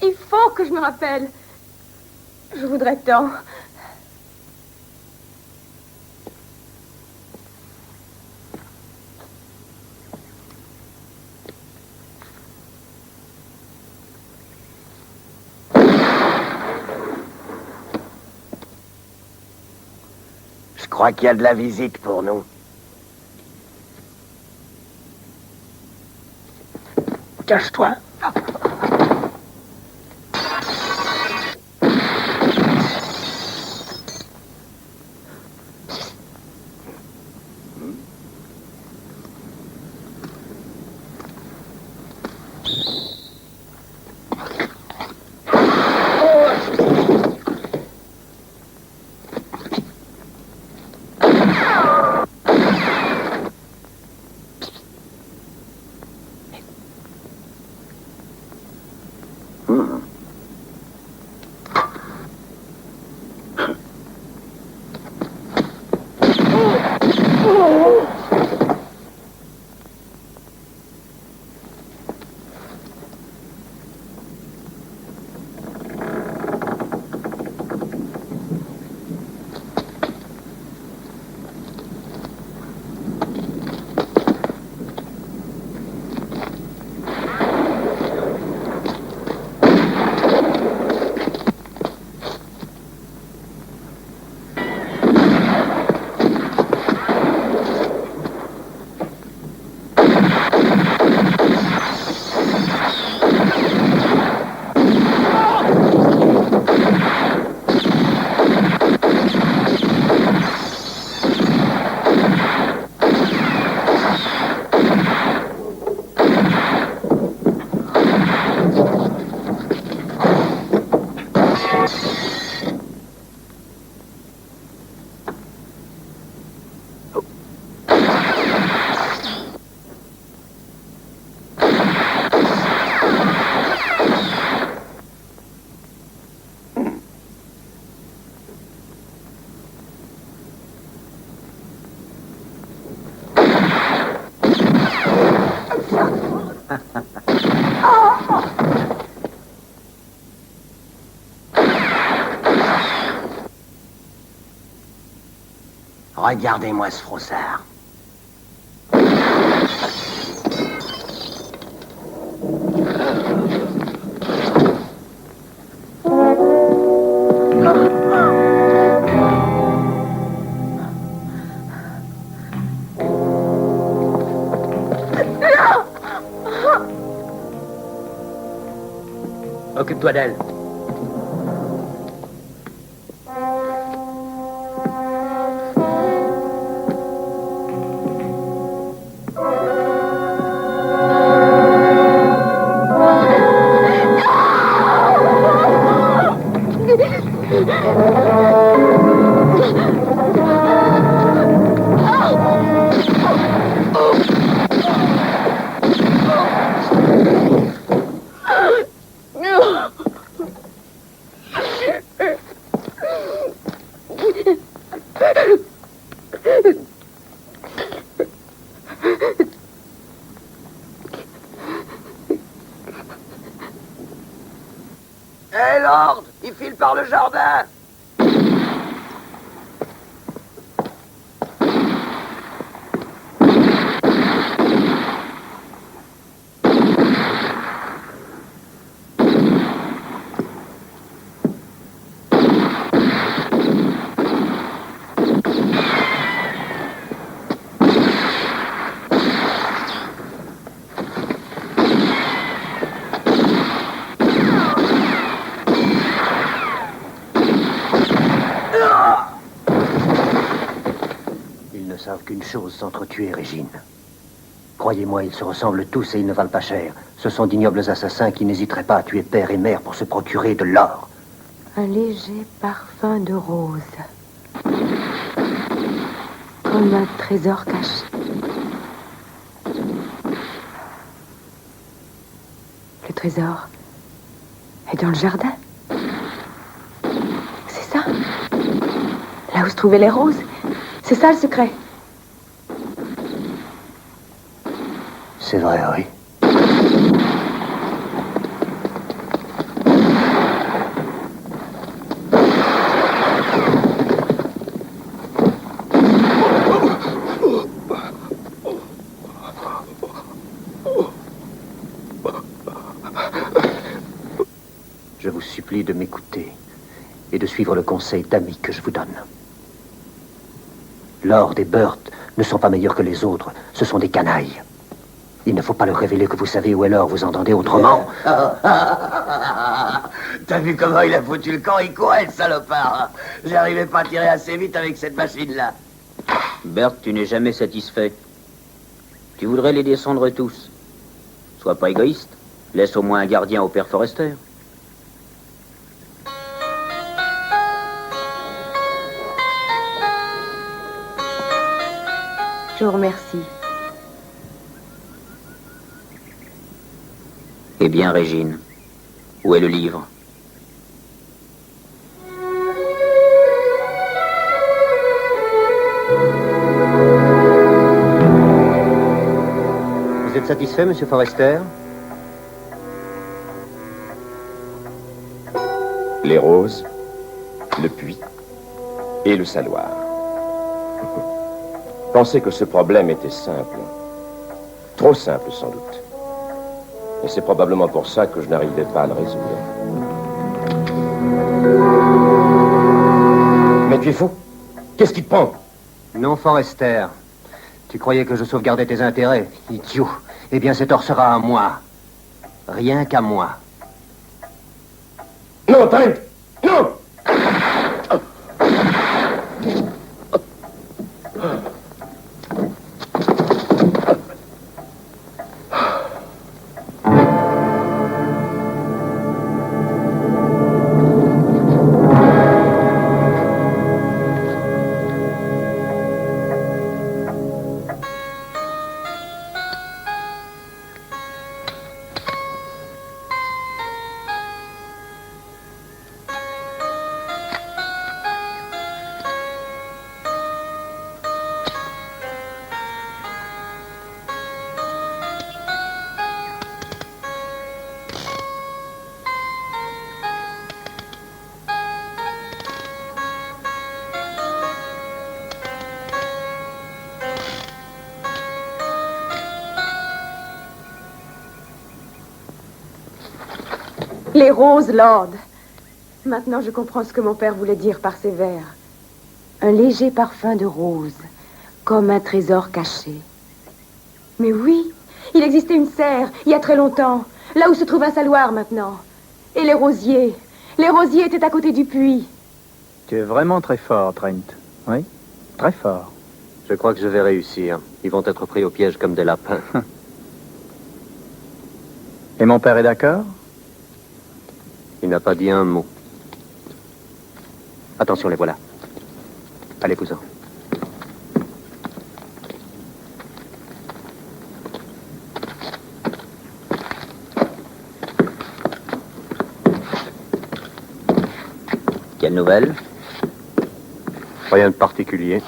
Il faut que je me rappelle. Je voudrais tant. Je crois qu'il y a de la visite pour nous. Cache-toi. Regardez-moi ce froussard. Occupe-toi d'elle. Hé, Lord, il file par le jardin. Ils ne savent qu'une chose, s'entretuer, Régine. Croyez-moi, ils se ressemblent tous et ils ne valent pas cher. Ce sont d'ignobles assassins qui n'hésiteraient pas à tuer père et mère pour se procurer de l'or. Un léger parfum de rose. Comme un trésor caché. trésor est dans le jardin. C'est ça. Là où se trouvaient les roses. C'est ça le secret. C'est vrai, oui. Je vous supplie de m'écouter et de suivre le conseil d'amis que je vous donne. Lord et Burt ne sont pas meilleurs que les autres, ce sont des canailles. Il ne faut pas leur révéler que vous savez où est Lord, vous entendez autrement. T'as vu comment il a foutu le camp? Il courait, le salopard. J'arrivais pas à tirer assez vite avec cette machine-là. Bert, tu n'es jamais satisfait. Tu voudrais les descendre tous. Sois pas égoïste. Laisse au moins un gardien au père Forrester. Je vous remercie. Eh bien, Régine, où est le livre? Vous êtes satisfait, monsieur Forrester? Les roses, le puits et le saloir. Pensez que ce problème était simple. Trop simple, sans doute. Et c'est probablement pour ça que je n'arrivais pas à le résoudre. Mais tu es fou. Qu'est-ce qui te prend? Non, Forrester. Tu croyais que je sauvegardais tes intérêts, idiot. Eh bien, cet or sera à moi. Rien qu'à moi. Non, Trent! Non! Les roses, Lord. Maintenant, je comprends ce que mon père voulait dire par ces vers. Un léger parfum de rose, comme un trésor caché. Mais oui, il existait une serre, il y a très longtemps, là où se trouve un saloir maintenant. Et les rosiers étaient à côté du puits. Tu es vraiment très fort, Trent. Oui, très fort. Je crois que je vais réussir. Ils vont être pris au piège comme des lapins. Et mon père est d'accord? Il n'a pas dit un mot. Attention, les voilà. Allez-vous-en. Quelle nouvelle? Rien de particulier.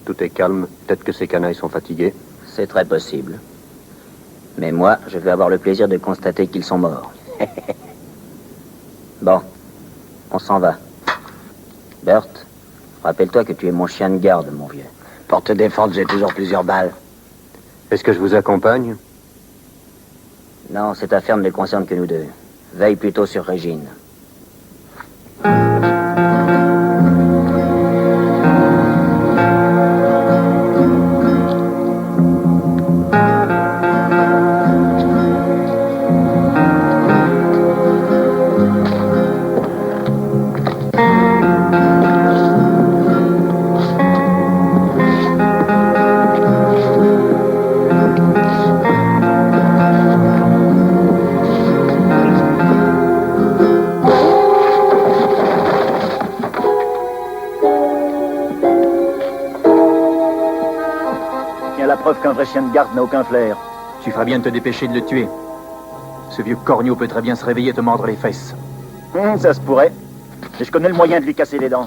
Tout est calme. Peut-être que ces canailles sont fatigués. C'est très possible. Mais moi, je vais avoir le plaisir de constater qu'ils sont morts. Bon, on s'en va. Bert, rappelle-toi que tu es mon chien de garde, mon vieux. Pour te défendre, j'ai toujours plusieurs balles. Est-ce que je vous accompagne? Non, cette affaire ne les concerne que nous deux. Veille plutôt sur Régine. Qu'un vrai chien de garde n'a aucun flair. Tu feras bien de te dépêcher de le tuer. Ce vieux corneau peut très bien se réveiller et te mordre les fesses. Ça se pourrait. Et je connais le moyen de lui casser les dents.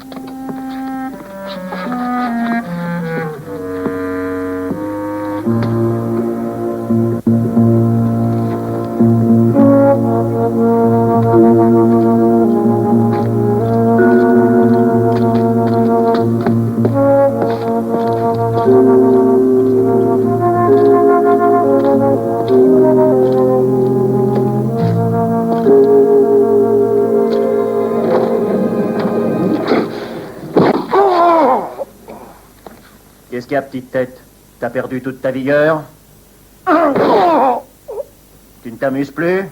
Qu'est-ce qu'il y a, petite tête? T'as perdu toute ta vigueur? Tu ne t'amuses plus?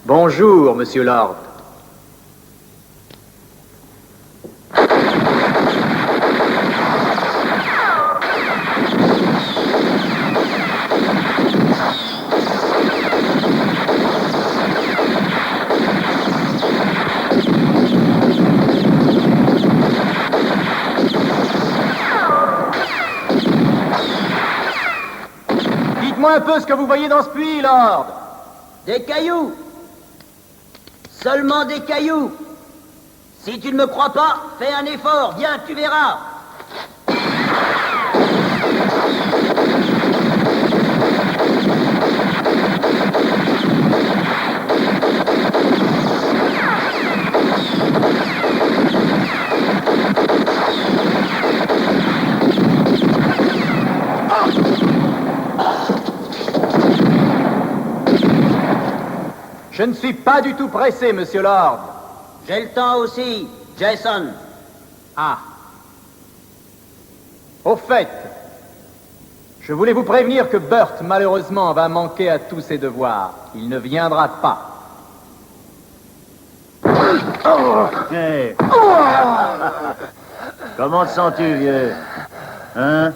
Bonjour, monsieur Lord. Dites-moi un peu ce que vous voyez dans ce puits, Lord. Des cailloux. Seulement des cailloux. Si tu ne me crois pas, fais un effort, viens, tu verras. Je ne suis pas du tout pressé, monsieur Lord. J'ai le temps aussi, Jason. Ah. Au fait, je voulais vous prévenir que Burt, malheureusement, va manquer à tous ses devoirs. Il ne viendra pas. Hey. Comment te sens-tu, vieux? Hein?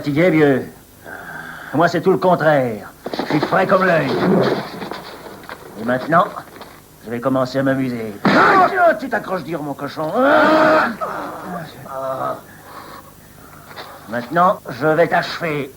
fatigué, vieux. Moi, c'est tout le contraire. Je suis frais comme l'œil. Et maintenant, je vais commencer à m'amuser. Ah, tu t'accroches dur, mon cochon. Maintenant, je vais t'achever.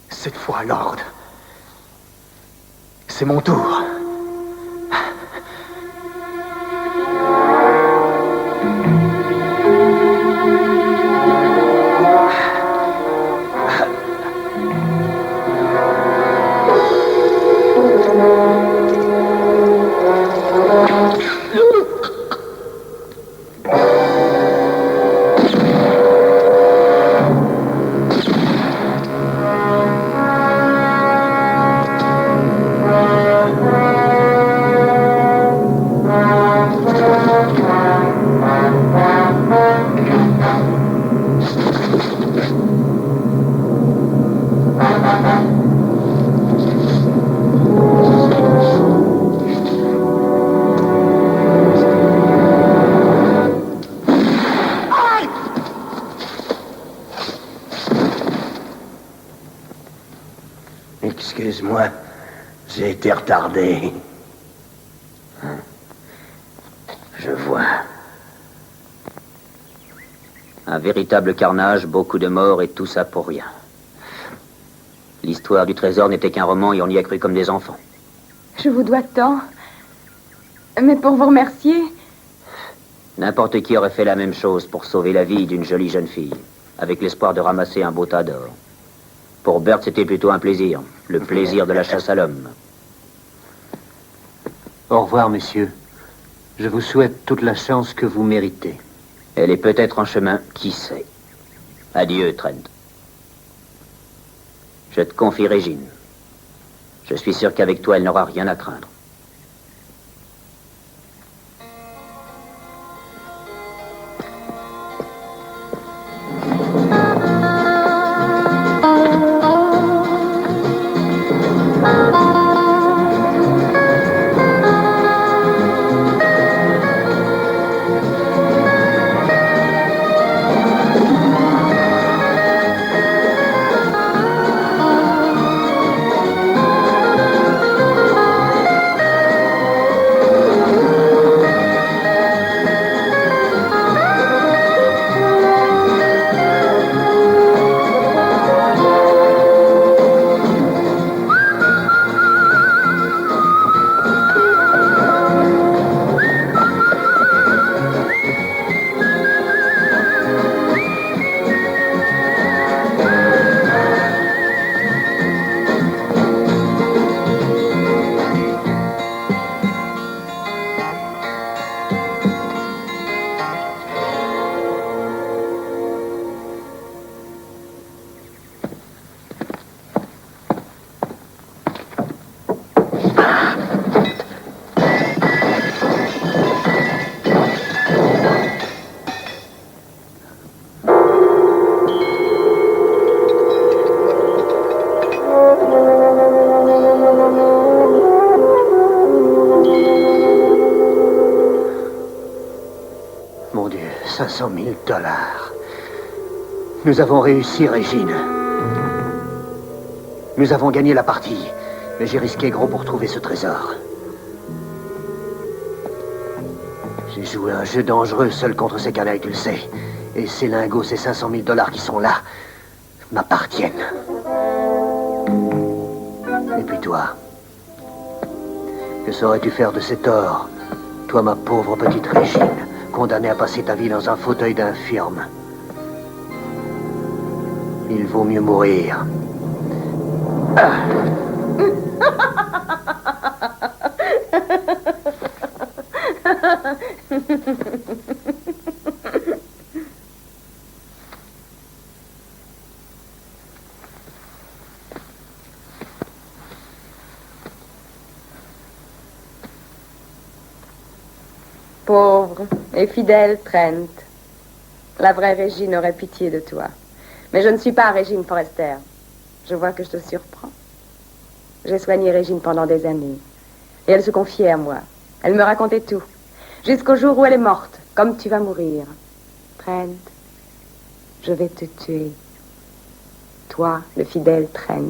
Cette fois, Lord, c'est mon tour. Excuse-moi, j'ai été retardé. Je vois. Un véritable carnage, beaucoup de morts et tout ça pour rien. L'histoire du trésor n'était qu'un roman et on y a cru comme des enfants. Je vous dois tant. Mais pour vous remercier... N'importe qui aurait fait la même chose pour sauver la vie d'une jolie jeune fille, avec l'espoir de ramasser un beau tas d'or. Pour Bert, c'était plutôt un plaisir, le plaisir de la chasse à l'homme. Au revoir, monsieur. Je vous souhaite toute la chance que vous méritez. Elle est peut-être en chemin, qui sait. Adieu, Trent. Je te confie Régine. Je suis sûr qu'avec toi, elle n'aura rien à craindre. 500 000 dollars. Nous avons réussi, Régine. Nous avons gagné la partie, mais j'ai risqué gros pour trouver ce trésor. J'ai joué un jeu dangereux seul contre ces gars-là, et tu le sais. Et ces lingots, ces 500 000 dollars qui sont là, m'appartiennent. Et puis toi, que saurais-tu faire de cet or? Toi, ma pauvre petite Régine, condamnée à passer ta vie dans un fauteuil d'infirme. Il vaut mieux mourir. Pauvre et fidèle Trent. La vraie Régine aurait pitié de toi. Mais je ne suis pas Régine Forrester. Je vois que je te surprends. J'ai soigné Régine pendant des années. Et elle se confiait à moi. Elle me racontait tout. Jusqu'au jour où elle est morte, comme tu vas mourir. Trent, je vais te tuer. Toi, le fidèle Trent.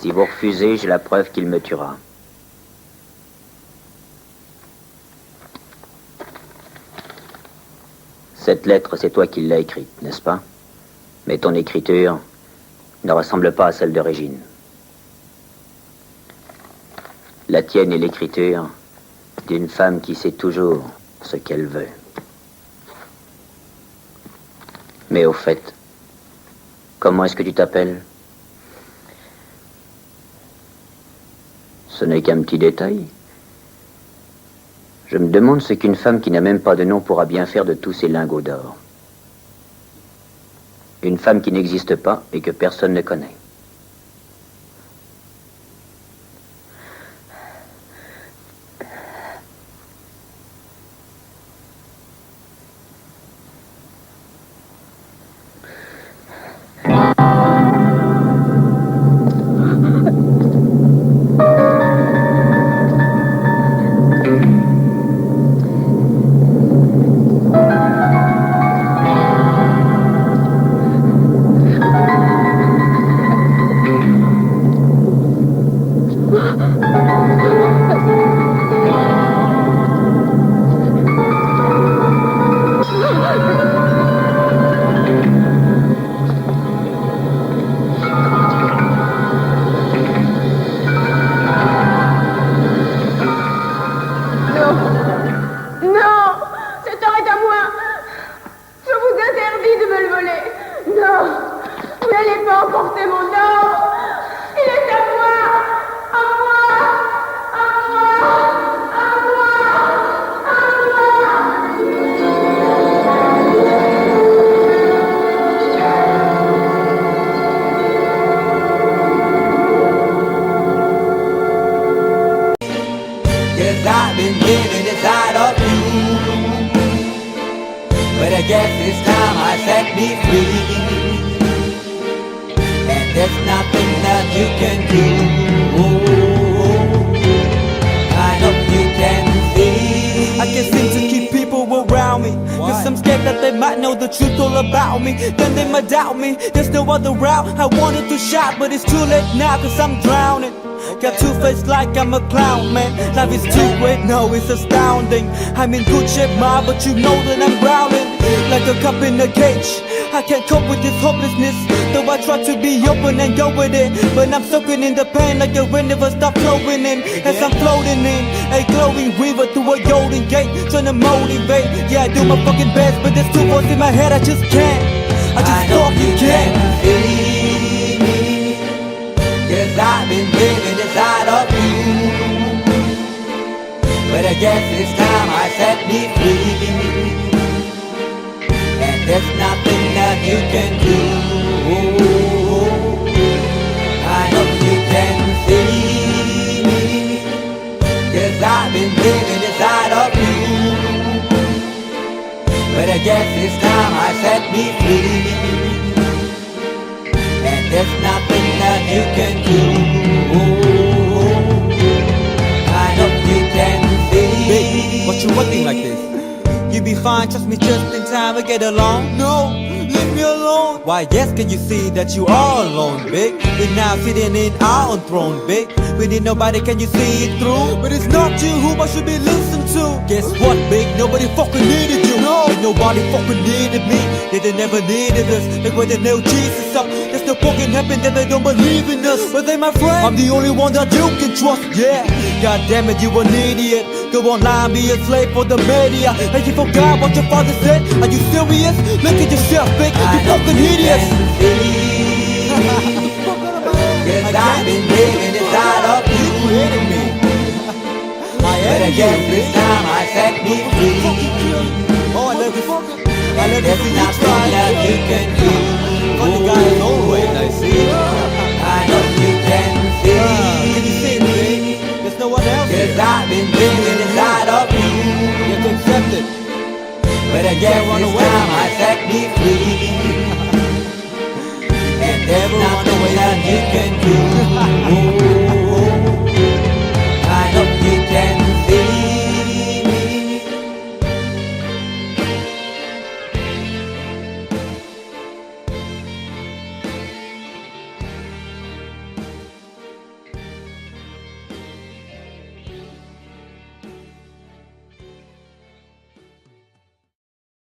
Si vous refusez, j'ai la preuve qu'il me tuera. Cette lettre, c'est toi qui l'as écrite, n'est-ce pas? Mais ton écriture ne ressemble pas à celle de Régine. La tienne est l'écriture d'une femme qui sait toujours ce qu'elle veut. Mais au fait, comment est-ce que tu t'appelles? Ce n'est qu'un petit détail. Je me demande ce qu'une femme qui n'a même pas de nom pourra bien faire de tous ces lingots d'or. Une femme qui n'existe pas et que personne ne connaît. I guess it's time I set me free. And there's nothing that you can do. I know you can see. I can't seem to keep people around me, cause I'm scared that they might know the truth all about me. Then they might doubt me, there's no other route. I wanted to shout, but it's too late now, cause I'm drowning. Got two-faced like I'm a clown, man. Life is too great, no, it's astounding. I'm in good shape, ma, but you know that I'm drowning like a cup in a cage. I can't cope with this hopelessness, though I try to be open and go with it. But I'm soaking in the pain like the wind never stop flowing in. As I'm floating in a glowing river through a golden gate, trying to motivate. Yeah, I do my fucking best, but there's two voices in my head, I just can't. I just fucking can't. Cause I've been living inside of you. But I guess it's time I set me free. And there's nothing that you can do. I know you can see me. Cause I've been living inside of you. But I guess it's time I set me free. And there's nothing that you can do. I know you can see. Baby, what you wanting like this? You be fine, trust me, just in time to get along. No, leave me alone. Why, yes, can you see that you are alone, big? We're now sitting in our own throne, big. We need nobody, can you see it through? But it's not you who I should be listening to. Guess what, big? Nobody fucking needed you. No, and nobody fucking needed me. They never needed us. Like when they nailed Jesus up, there's no fucking happen that they don't believe in us. But they my friend, I'm the only one that you can trust. Yeah, god damn it, you an idiot. Go online, be a slave for the media. And you forgot what your father said. Are you serious? Look at yourself, big. You fucking idiots. Cause I've been living inside of you. But I guess this time I set me free. Oh, I love this. I love There's this. nothing that you can do. Funny guy is always, I see. I know you can see. Can you see it, baby? There's no one else. Cause I've been living inside of you. You have to accept it. But I guess this time I set me free. And there's nothing that you can do.